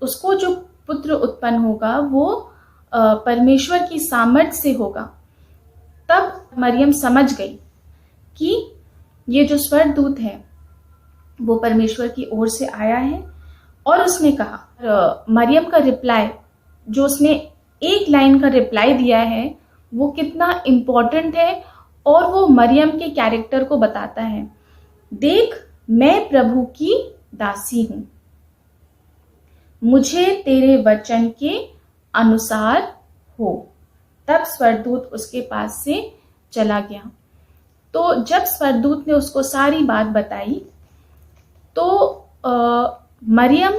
उसको जो पुत्र उत्पन्न होगा वो परमेश्वर की सामर्थ से होगा, तब मरियम समझ गई कि ये जो स्वर्गदूत है वो परमेश्वर की ओर से आया है। और उसने कहा, मरियम का रिप्लाई, जो उसने एक लाइन का रिप्लाई दिया है, वो कितना इम्पोर्टेंट है और वो मरियम के कैरेक्टर को बताता है। देख, मैं प्रभु की दासी हूं, मुझे तेरे वचन के अनुसार हो। तब स्वर्गदूत उसके पास से चला गया। तो जब स्वर्गदूत ने उसको सारी बात बताई, तो मरियम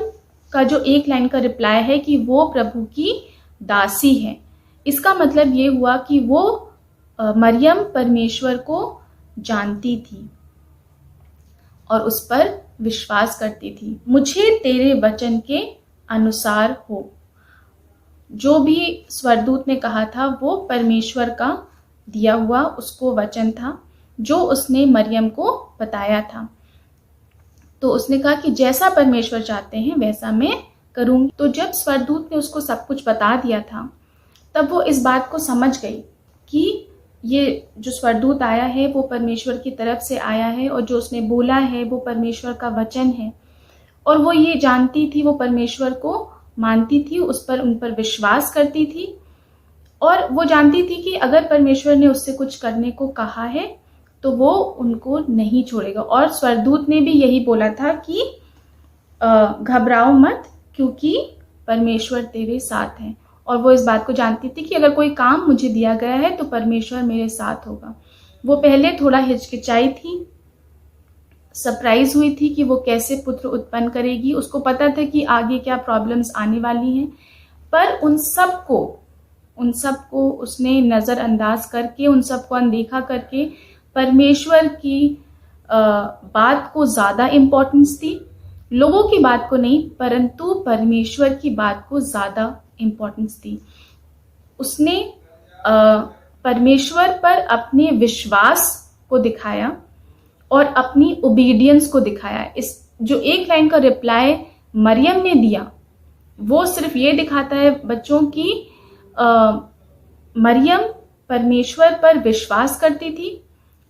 का जो एक लाइन का रिप्लाई है कि वो प्रभु की दासी है, इसका मतलब ये हुआ कि वो मरियम परमेश्वर को जानती थी और उस पर विश्वास करती थी। मुझे तेरे वचन के अनुसार हो, जो भी स्वर्गदूत ने कहा था वो परमेश्वर का दिया हुआ उसको वचन था जो उसने मरियम को बताया था। तो उसने कहा कि जैसा परमेश्वर चाहते हैं वैसा मैं करूंगी। तो जब स्वर्गदूत ने उसको सब कुछ बता दिया था, तब वो इस बात को समझ गई कि ये जो स्वर्गदूत आया है वो परमेश्वर की तरफ से आया है और जो उसने बोला है वो परमेश्वर का वचन है। और वो ये जानती थी, वो परमेश्वर को मानती थी, उन पर विश्वास करती थी और वो जानती थी कि अगर परमेश्वर ने उससे कुछ करने को कहा है तो वो उनको नहीं छोड़ेगा। और स्वर्गदूत ने भी यही बोला था कि घबराओ मत, क्योंकि परमेश्वर तेरे साथ है। और वो इस बात को जानती थी कि अगर कोई काम मुझे दिया गया है तो परमेश्वर मेरे साथ होगा। वो पहले थोड़ा हिचकिचाई थी, सरप्राइज हुई थी कि वो कैसे पुत्र उत्पन्न करेगी। उसको पता था कि आगे क्या प्रॉब्लम्स आने वाली हैं, पर उन सबको उसने नज़रअंदाज करके, उन सबको अनदेखा करके परमेश्वर की बात को ज़्यादा इम्पोर्टेंस दी। लोगों की बात को नहीं, परंतु परमेश्वर की बात को ज़्यादा इम्पोर्टेंस दी। उसने परमेश्वर पर अपने विश्वास को दिखाया और अपनी ओबीडियंस को दिखाया। इस जो एक लाइन का रिप्लाई मरियम ने दिया वो सिर्फ ये दिखाता है बच्चों की मरियम परमेश्वर पर विश्वास करती थी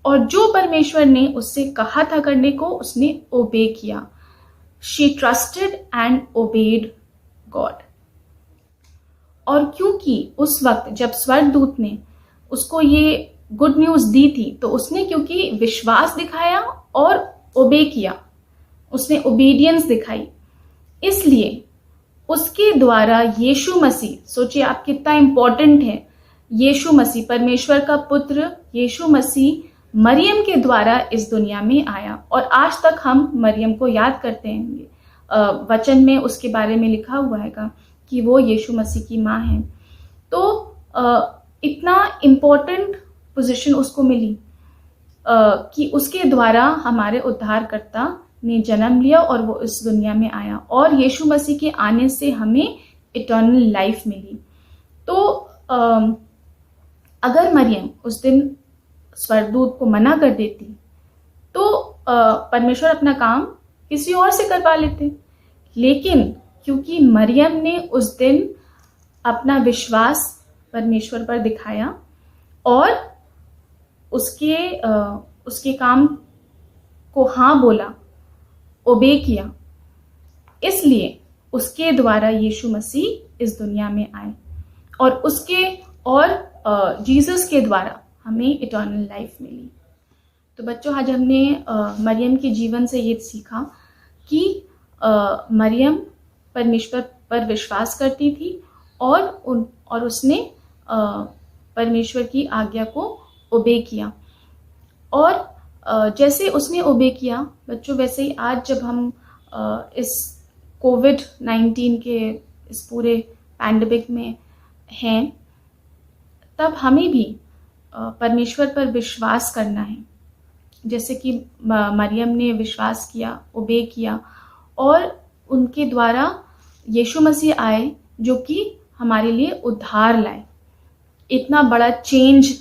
और जो परमेश्वर ने उससे कहा था करने को उसने ओबे किया। She trusted and obeyed God. और क्योंकि उस वक्त जब स्वर्गदूत ने उसको ये गुड न्यूज दी थी तो उसने क्योंकि विश्वास दिखाया और ओबे किया, उसने ओबीडियंस दिखाई, इसलिए उसके द्वारा यीशु मसीह, सोचिए आप कितना इंपॉर्टेंट है, यीशु मसीह परमेश्वर का पुत्र यीशु मसीह मरियम के द्वारा इस दुनिया में आया। और आज तक हम मरियम को याद करते हैं, वचन में उसके बारे में लिखा हुआ है कि वो यीशु मसीह की माँ है। तो इतना इम्पोर्टेंट पोजीशन उसको मिली कि उसके द्वारा हमारे उद्धारकर्ता ने जन्म लिया और वो इस दुनिया में आया और यीशु मसीह के आने से हमें इटर्नल लाइफ मिली। तो अगर मरियम उस दिन स्वर्गदूत को मना कर देती तो परमेश्वर अपना काम किसी और से करवा लेते, लेकिन क्योंकि मरियम ने उस दिन अपना विश्वास परमेश्वर पर दिखाया और उसके काम को हाँ बोला, ओबे किया, इसलिए उसके द्वारा यीशु मसीह इस दुनिया में आए और जीसस के द्वारा हमें इटर्नल लाइफ मिली। तो बच्चों, आज हमने मरियम के जीवन से ये सीखा कि मरियम परमेश्वर पर विश्वास करती थी और उसने परमेश्वर की आज्ञा को ओबे किया। और जैसे उसने ओबे किया बच्चों, वैसे ही आज जब हम इस कोविड-19 के इस पूरे पैंडेमिक में हैं, तब हमें भी परमेश्वर पर विश्वास करना है। जैसे कि मरियम ने विश्वास किया, ओबे किया, और उनके द्वारा यीशु मसीह आए जो कि हमारे लिए उद्धार लाए। इतना बड़ा चेंज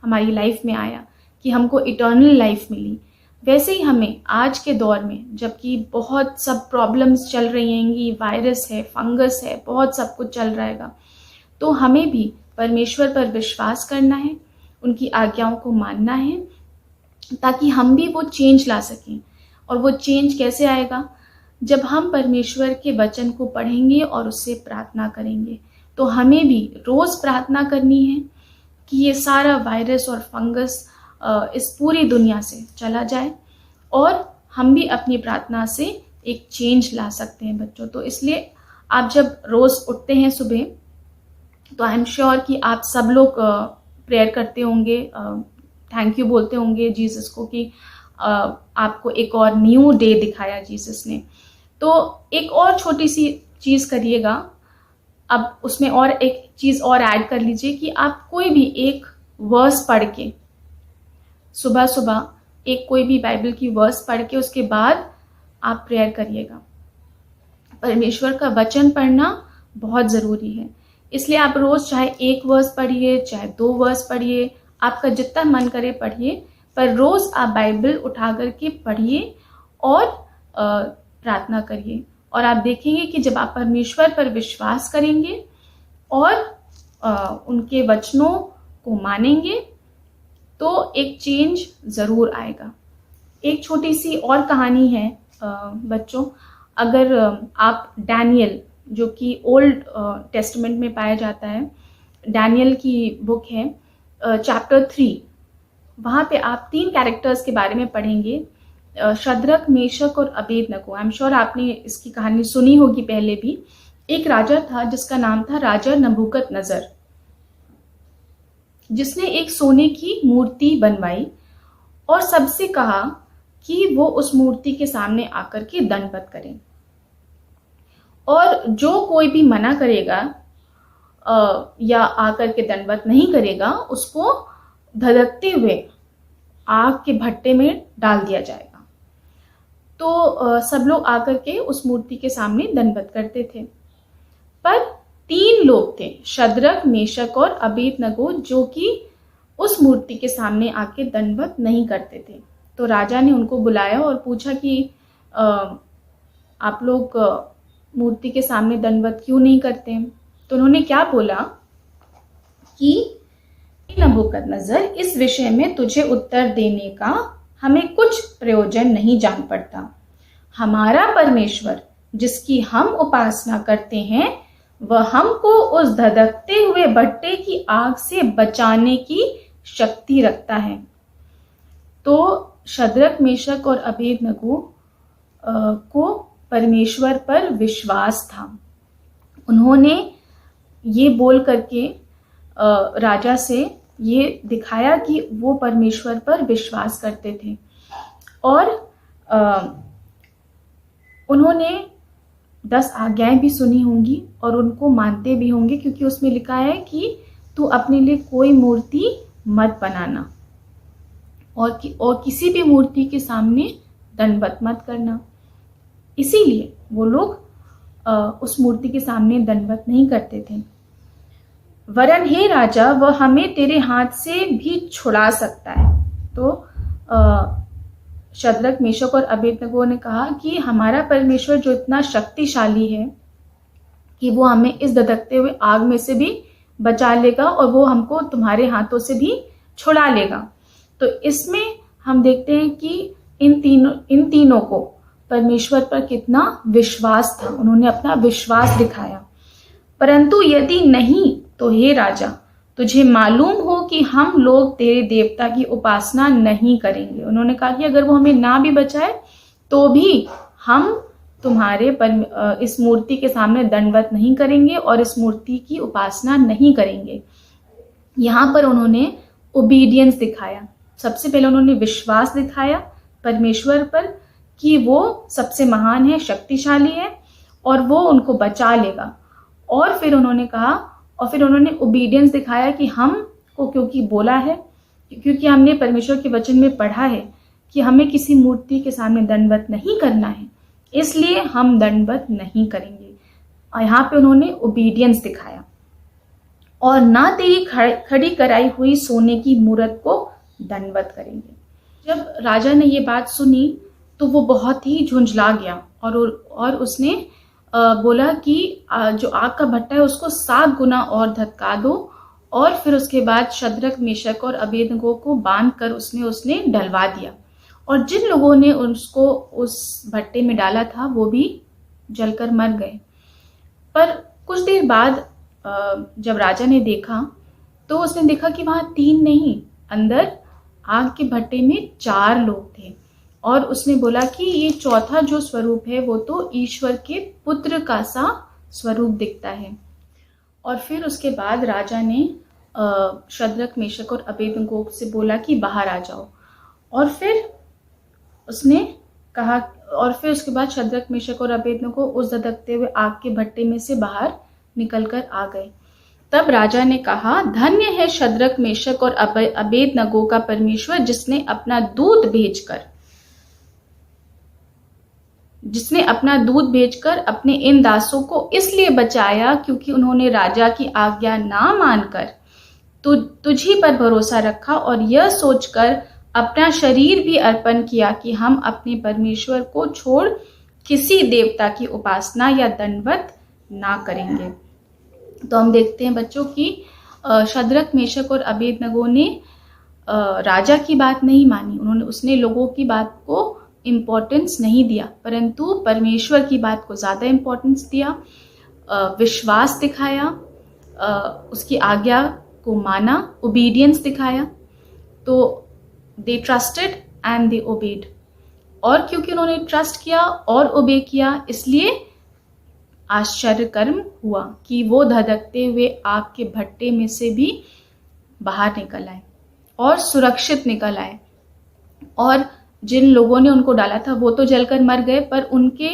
हमारी लाइफ में आया कि हमको इटर्नल लाइफ मिली। वैसे ही हमें आज के दौर में, जबकि बहुत सब प्रॉब्लम्स चल रही हैंगी, वायरस है, फंगस है, बहुत सब कुछ चल रहेगा, तो हमें भी परमेश्वर पर विश्वास करना है, उनकी आज्ञाओं को मानना है, ताकि हम भी वो चेंज ला सकें। और वो चेंज कैसे आएगा? जब हम परमेश्वर के वचन को पढ़ेंगे और उससे प्रार्थना करेंगे। तो हमें भी रोज़ प्रार्थना करनी है कि ये सारा वायरस और फंगस इस पूरी दुनिया से चला जाए, और हम भी अपनी प्रार्थना से एक चेंज ला सकते हैं बच्चों। तो इसलिए आप जब रोज़ उठते हैं सुबह, तो आई एम श्योर कि आप सब लोग प्रेयर करते होंगे, थैंक यू बोलते होंगे जीसस को कि आपको एक और न्यू डे दिखाया जीसस ने। तो एक और छोटी सी चीज़ करिएगा, अब उसमें और एक चीज़ और ऐड कर लीजिए कि आप कोई भी एक वर्स पढ़ के, सुबह सुबह एक कोई भी बाइबल की वर्स पढ़ के उसके बाद आप प्रेयर करिएगा। परमेश्वर का वचन पढ़ना बहुत ज़रूरी है। इसलिए आप रोज़ चाहे एक वर्स पढ़िए, चाहे 2 वर्स पढ़िए, आपका जितना मन करे पढ़िए, पर रोज़ आप बाइबल उठा करके पढ़िए और प्रार्थना करिए। और आप देखेंगे कि जब आप परमेश्वर पर विश्वास करेंगे और उनके वचनों को मानेंगे, तो एक चेंज ज़रूर आएगा। एक छोटी सी और कहानी है बच्चों, अगर आप डैनियल, जो कि ओल्ड टेस्टामेंट में पाया जाता है, डैनियल की बुक है, चैप्टर 3, वहाँ पे आप 3 कैरेक्टर्स के बारे में पढ़ेंगे, शद्रक, मेशक और अबेदनगो। आई एम श्योर आपने इसकी कहानी सुनी होगी पहले भी। एक राजा था जिसका नाम था राजा नबूकदनेस्सर, जिसने एक सोने की मूर्ति बनवाई और सबसे कहा कि वो उस मूर्ति के सामने आकर के दंडवत करें, और जो कोई भी मना करेगा या आकर के दंडवत नहीं करेगा, उसको धधकते हुए आग के भट्टे में डाल दिया जाएगा। तो सब लोग आकर के उस मूर्ति के सामने दंडवत करते थे, पर 3 लोग थे, शद्रक, मेशक और अबेदनगो, जो कि उस मूर्ति के सामने आके दंडवत नहीं करते थे। तो राजा ने उनको बुलाया और पूछा कि आप लोग मूर्ति के सामने दंडवत क्यों नहीं करते? तो उन्होंने क्या बोला कि नबूकदनेस्सर, इस विषय में तुझे उत्तर देने का हमें कुछ प्रयोजन नहीं जान पड़ता। हमारा परमेश्वर, जिसकी हम उपासना करते हैं, वह हमको उस धधकते हुए भट्टे की आग से बचाने की शक्ति रखता है। तो शद्रक, मेशक और अबेदनगो को परमेश्वर पर विश्वास था। उन्होंने ये बोल करके राजा से ये दिखाया कि वो परमेश्वर पर विश्वास करते थे, और उन्होंने 10 आज्ञाएं भी सुनी होंगी और उनको मानते भी होंगे, क्योंकि उसमें लिखा है कि तू अपने लिए कोई मूर्ति मत बनाना और किसी भी मूर्ति के सामने दंडवत मत करना। इसीलिए वो लोग उस मूर्ति के सामने दंडवत नहीं करते थे। वरन हे राजा, वह हमें तेरे हाथ से भी छुड़ा सकता है। तो शद्रक, मेशक और अबेदनगो ने कहा कि हमारा परमेश्वर जो इतना शक्तिशाली है कि वो हमें इस धधकते हुए आग में से भी बचा लेगा और वो हमको तुम्हारे हाथों से भी छुड़ा लेगा। तो इसमें हम देखते हैं कि इन तीनों को परमेश्वर पर कितना विश्वास था, उन्होंने अपना विश्वास दिखाया। परंतु यदि नहीं, तो हे राजा, तुझे मालूम हो कि हम लोग तेरे देवता की उपासना नहीं करेंगे। उन्होंने कहा कि अगर वो हमें ना भी बचाए तो भी हम तुम्हारे इस मूर्ति के सामने दंडवत नहीं करेंगे और इस मूर्ति की उपासना नहीं करेंगे। यहाँ पर उन्होंने ओबीडियंस दिखाया। सबसे पहले उन्होंने विश्वास दिखाया परमेश्वर पर कि वो सबसे महान है, शक्तिशाली है और वो उनको बचा लेगा। और फिर उन्होंने ओबीडियंस दिखाया कि हमको क्योंकि बोला है, क्योंकि हमने परमेश्वर के वचन में पढ़ा है कि हमें किसी मूर्ति के सामने दंडवत नहीं करना है, इसलिए हम दंडवत नहीं करेंगे। और यहाँ पे उन्होंने ओबीडियंस दिखाया। और ना तेरी खड़ी कराई हुई सोने की मूरत को दंडवत करेंगे। जब राजा ने ये बात सुनी तो वो बहुत ही झुंझला गया और उसने बोला कि जो आग का भट्टा है उसको 7 गुना और धधका दो। और फिर उसके बाद शद्रक, मेशक और अबेदनगो को बांध कर उसने डलवा दिया। और जिन लोगों ने उसको उस भट्टे में डाला था वो भी जलकर मर गए। पर कुछ देर बाद जब राजा ने देखा तो उसने देखा कि वहां 3 नहीं, अंदर आग के भट्टे में 4 लोग थे। और उसने बोला कि ये चौथा जो स्वरूप है वो तो ईश्वर के पुत्र का सा स्वरूप दिखता है। और फिर उसके बाद राजा ने शद्रक, मेशक और अबेदनगो से बोला कि बाहर आ जाओ। और फिर उसके बाद शद्रक, मेशक और अबेदनगो उस धधकते हुए आग के भट्टे में से बाहर निकलकर आ गए। तब राजा ने कहा, धन्य है शद्रक, मेशक और अबेदनगो का परमेश्वर जिसने अपना दूत भेजकर अपने इन दासों को इसलिए बचाया क्योंकि उन्होंने राजा की आज्ञा ना मानकर तुझी पर भरोसा रखा और यह सोचकर अपना शरीर भी अर्पण किया कि हम अपने परमेश्वर को छोड़ किसी देवता की उपासना या दंडवत ना करेंगे। तो हम देखते हैं बच्चों कि शद्रक, मेशक और अबेदनगो ने राजा की बात नहीं मानी, उसने लोगों की बात को इम्पोर्टेंस नहीं दिया, परंतु परमेश्वर की बात को ज़्यादा इम्पोर्टेंस दिया, विश्वास दिखाया, उसकी आज्ञा को माना, ओबीडियंस दिखाया। तो they trusted and they obeyed. और क्योंकि उन्होंने ट्रस्ट किया और ओबे किया, इसलिए आश्चर्य कर्म हुआ कि वो धधकते हुए आग के भट्टे में से भी बाहर निकल आए और सुरक्षित निकल आए। और जिन लोगों ने उनको डाला था वो तो जलकर मर गए, पर उनके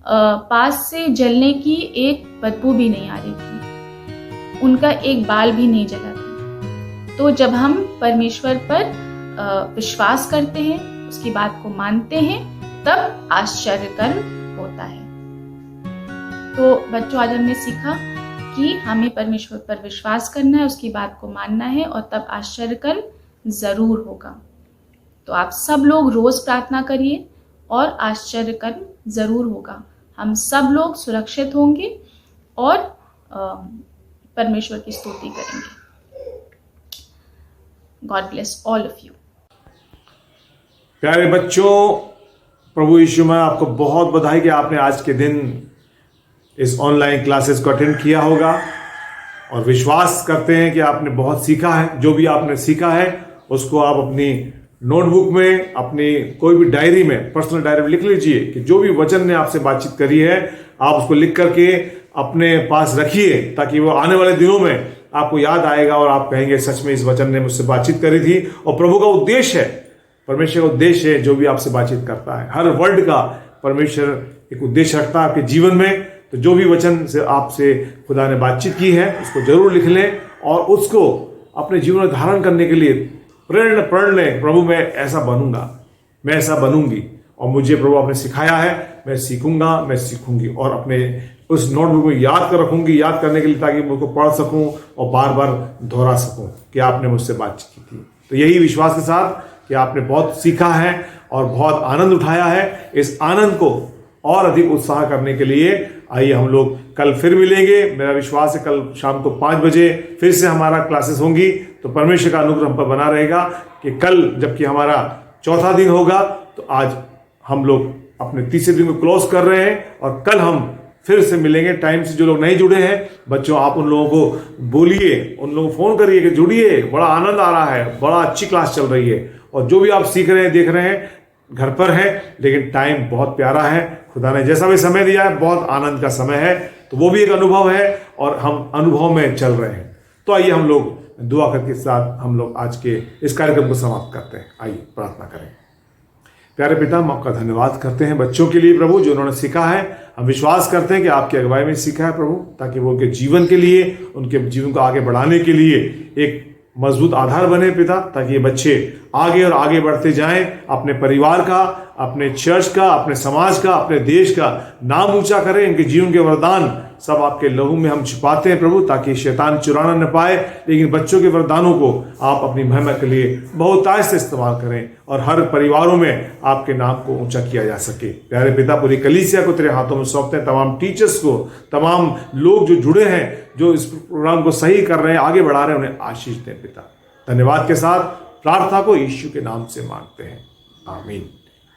पास से जलने की एक बदबू भी नहीं आ रही थी, उनका एक बाल भी नहीं जला था। तो जब हम परमेश्वर पर विश्वास करते हैं, उसकी बात को मानते हैं, तब आश्चर्य कर्म होता है। तो बच्चों, आज हमने सीखा कि हमें परमेश्वर पर विश्वास करना है, उसकी बात को मानना है और तब आश्चर्य कर्म जरूर होगा। तो आप सब लोग रोज प्रार्थना करिए और आश्चर्य कर्म जरूर होगा। हम सब लोग सुरक्षित होंगे और परमेश्वर की स्तुति करेंगे। God bless all of you. प्यारे बच्चों, प्रभु यीशु में आपको बहुत बधाई कि आपने आज के दिन इस ऑनलाइन क्लासेस को अटेंड किया होगा और विश्वास करते हैं कि आपने बहुत सीखा है। जो भी आपने सीखा है उसको आप अपनी नोटबुक में, अपनी कोई भी डायरी में, पर्सनल डायरी में लिख लीजिए कि जो भी वचन ने आपसे बातचीत करी है आप उसको लिख करके अपने पास रखिए, ताकि वो आने वाले दिनों में आपको याद आएगा और आप कहेंगे सच में इस वचन ने मुझसे बातचीत करी थी। और प्रभु का उद्देश्य है, परमेश्वर का उद्देश्य है जो भी आपसे बातचीत करता है। हर वर्ड का परमेश्वर एक उद्देश्य रखता है आपके जीवन में। तो जो भी वचन से आपसे खुदा ने बातचीत की है उसको जरूर लिख लें और उसको अपने जीवन में धारण करने के लिए प्रण लें। प्रभु मैं ऐसा बनूंगा, मैं ऐसा बनूंगी, और मुझे प्रभु आपने सिखाया है, मैं सीखूंगा, मैं सीखूंगी, और अपने उस नोटबुक में याद कर रखूंगी, याद करने के लिए, ताकि मैं उसको पढ़ सकूं और बार बार दोहरा सकूं कि आपने मुझसे बातचीत की थी। तो यही विश्वास के साथ कि आपने बहुत सीखा है और बहुत आनंद उठाया है, इस आनंद को और अधिक उत्साह करने के लिए आइए हम लोग कल फिर मिलेंगे। मेरा विश्वास है कल शाम को 5 बजे फिर से हमारा क्लासेस होंगी। तो परमेश्वर का अनुग्रह हम पर बना रहेगा कि कल जबकि हमारा चौथा दिन होगा, तो आज हम लोग अपने तीसरे दिन को क्लोज कर रहे हैं और कल हम फिर से मिलेंगे टाइम से। जो लोग नहीं जुड़े हैं बच्चों, आप उन लोगों को बोलिए, उन लोगों को फोन करिए कि जुड़िए, बड़ा आनंद आ रहा है, बड़ा अच्छी क्लास चल रही है। और जो भी आप सीख रहे हैं, देख रहे हैं, घर पर है, लेकिन टाइम बहुत प्यारा है। खुदा ने जैसा भी समय दिया है बहुत आनंद का समय है, तो वो भी एक अनुभव है और हम अनुभव में चल रहे हैं। तो आइए हम लोग दुआ करके साथ हम लोग आज के इस कार्यक्रम को समाप्त करते हैं। आइए प्रार्थना करें। प्यारे पिता, हम आपका धन्यवाद करते हैं बच्चों के लिए प्रभु, जो उन्होंने सीखा है। हम विश्वास करते हैं कि आपकी अगुवाई में सीखा है प्रभु, ताकि वो उनके जीवन के लिए, उनके जीवन को आगे बढ़ाने के लिए एक मजबूत आधार बने पिता, ताकि ये बच्चे आगे और आगे बढ़ते जाएं, अपने परिवार का, अपने चर्च का, अपने समाज का, अपने देश का नाम ऊंचा करें। इनके जीवन के वरदान सब आपके लहू में हम छिपाते हैं प्रभु, ताकि शैतान चुराना न पाए, लेकिन बच्चों के वरदानों को आप अपनी महिमा के लिए बहुतायत से इस्तेमाल करें और हर परिवारों में आपके नाम को ऊंचा किया जा सके। प्यारे पिता, पूरी कलीसिया को तेरे हाथों में सौंपते हैं, तमाम टीचर्स को, तमाम लोग जो जुड़े हैं, जो इस प्रोग्राम को सही कर रहे हैं, आगे बढ़ा रहे हैं, उन्हें आशीष दें पिता। धन्यवाद के साथ प्रार्थना को यीशु के नाम से मांगते हैं, आमीन।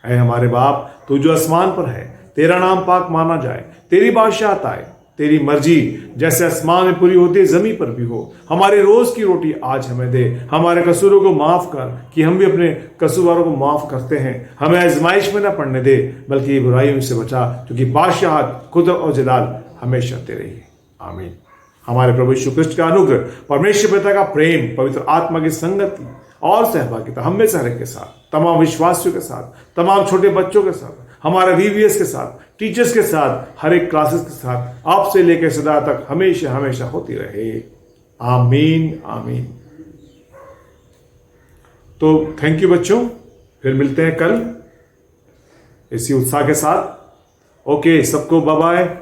ऐ हमारे बाप, तू जो आसमान पर है, तेरा नाम पाक माना जाए, तेरी बादशाहत आए, तेरी मर्जी जैसे आसमान में पूरी होती है जमीन पर भी हो। हमारे रोज की रोटी आज हमें दे, हमारे कसूरों को माफ कर कि हम भी अपने कसूरवारों को माफ करते हैं। हमें आजमाइश में न पड़ने दे, बल्कि बुराइयों से बचा, क्योंकि बादशाहत, कुदरत और जलाल हमेशा तेरे ही। आमीन। हमारे प्रभु यीशु ख्रिस्ट का अनुग्रह, परमेश्वर पिता का प्रेम, पवित्र आत्मा की संगति और सहभागिता हम में सारे के साथ, तमाम विश्वासियों के साथ, तमाम छोटे बच्चों के साथ, हमारे VBS के साथ, टीचर्स के साथ, हर एक क्लासेस के साथ, आपसे लेकर सदा तक हमेशा हमेशा होती रहे। आमीन आमीन। तो थैंक यू बच्चों, फिर मिलते हैं कल इसी उत्साह के साथ। ओके, सबको बाय बाय।